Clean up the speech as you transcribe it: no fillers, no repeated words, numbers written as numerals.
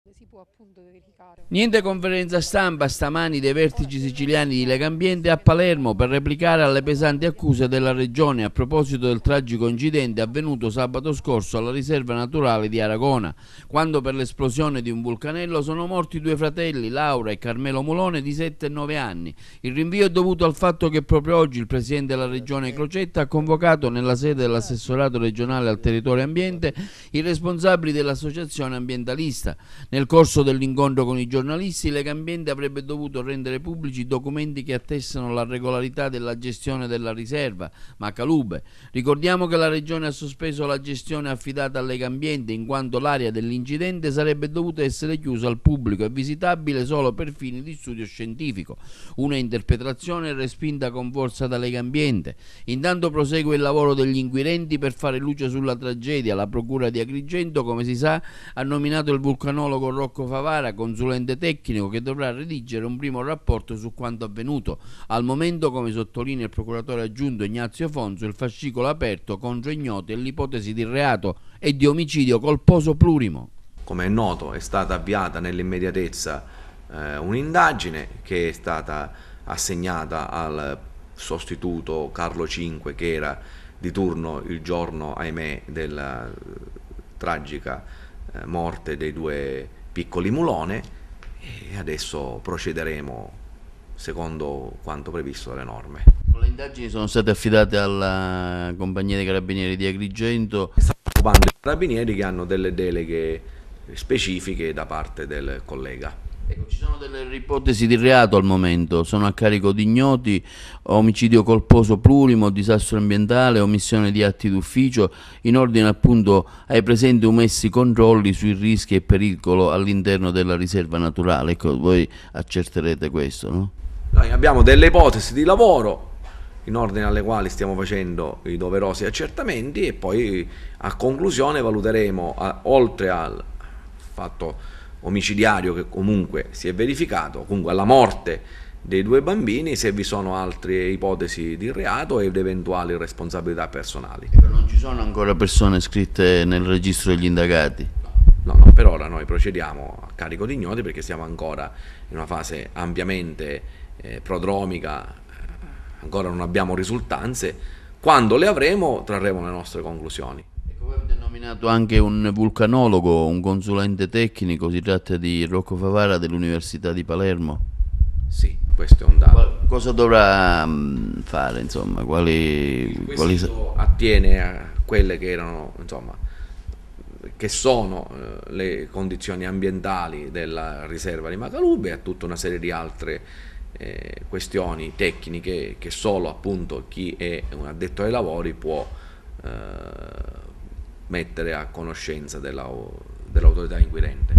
Si può appunto verificare. Niente conferenza stampa stamani dei vertici siciliani di Legambiente a Palermo per replicare alle pesanti accuse della regione a proposito del tragico incidente avvenuto sabato scorso alla riserva naturale di Aragona, quando per l'esplosione di un vulcanello sono morti due fratelli, Laura e Carmelo Molone, di 7 e 9 anni. Il rinvio è dovuto al fatto che proprio oggi il presidente della regione Crocetta ha convocato nella sede dell'assessorato regionale al territorio e ambiente i responsabili dell'associazione ambientalista. Nel corso dell'incontro con i giornalisti, Legambiente avrebbe dovuto rendere pubblici documenti che attestano la regolarità della gestione della riserva Macalube. Ricordiamo che la regione ha sospeso la gestione affidata a Legambiente in quanto l'area dell'incidente sarebbe dovuta essere chiusa al pubblico e visitabile solo per fini di studio scientifico. Una interpretazione respinta con forza da Legambiente. Intanto prosegue il lavoro degli inquirenti per fare luce sulla tragedia. La procura di Agrigento, come si sa, ha nominato il vulcanologo Rocco Favara, consulente tecnico, che dovrà redigere un primo rapporto su quanto avvenuto. Al momento, come sottolinea il procuratore aggiunto Ignazio Fonso, il fascicolo aperto contro ignoti e l'ipotesi di reato e di omicidio colposo plurimo. Come è noto, è stata avviata nell'immediatezza un'indagine che è stata assegnata al sostituto Carlo Cinque, che era di turno il giorno, ahimè, della tragica morte dei due piccoli Mulone, e adesso procederemo secondo quanto previsto dalle norme. Le indagini sono state affidate alla compagnia dei carabinieri di Agrigento. Sta occupando i carabinieri, che hanno delle deleghe specifiche da parte del collega. Ecco, ci sono delle ipotesi di reato al momento, sono a carico di ignoti, omicidio colposo plurimo, disastro ambientale, omissione di atti d'ufficio, in ordine appunto ai presenti omessi controlli sui rischi e pericolo all'interno della riserva naturale. Ecco, voi accerterete questo, no? Noi abbiamo delle ipotesi di lavoro in ordine alle quali stiamo facendo i doverosi accertamenti, e poi a conclusione valuteremo, oltre al fatto omicidiario che comunque si è verificato, comunque alla morte dei due bambini, se vi sono altre ipotesi di reato ed eventuali responsabilità personali. Non ci sono ancora persone iscritte nel registro degli indagati? No, per ora noi procediamo a carico di ignoti perché siamo ancora in una fase ampiamente prodromica, ancora non abbiamo risultanze. Quando le avremo trarremo le nostre conclusioni. Voi avete nominato anche un vulcanologo, un consulente tecnico, si tratta di Rocco Favara dell'Università di Palermo. Sì, questo è un dato. Cosa dovrà fare, insomma? Questo attiene a quelle che erano, insomma, che sono le condizioni ambientali della riserva di Macalube, e a tutta una serie di altre questioni tecniche che solo appunto chi è un addetto ai lavori può mettere a conoscenza dell'autorità inquirente.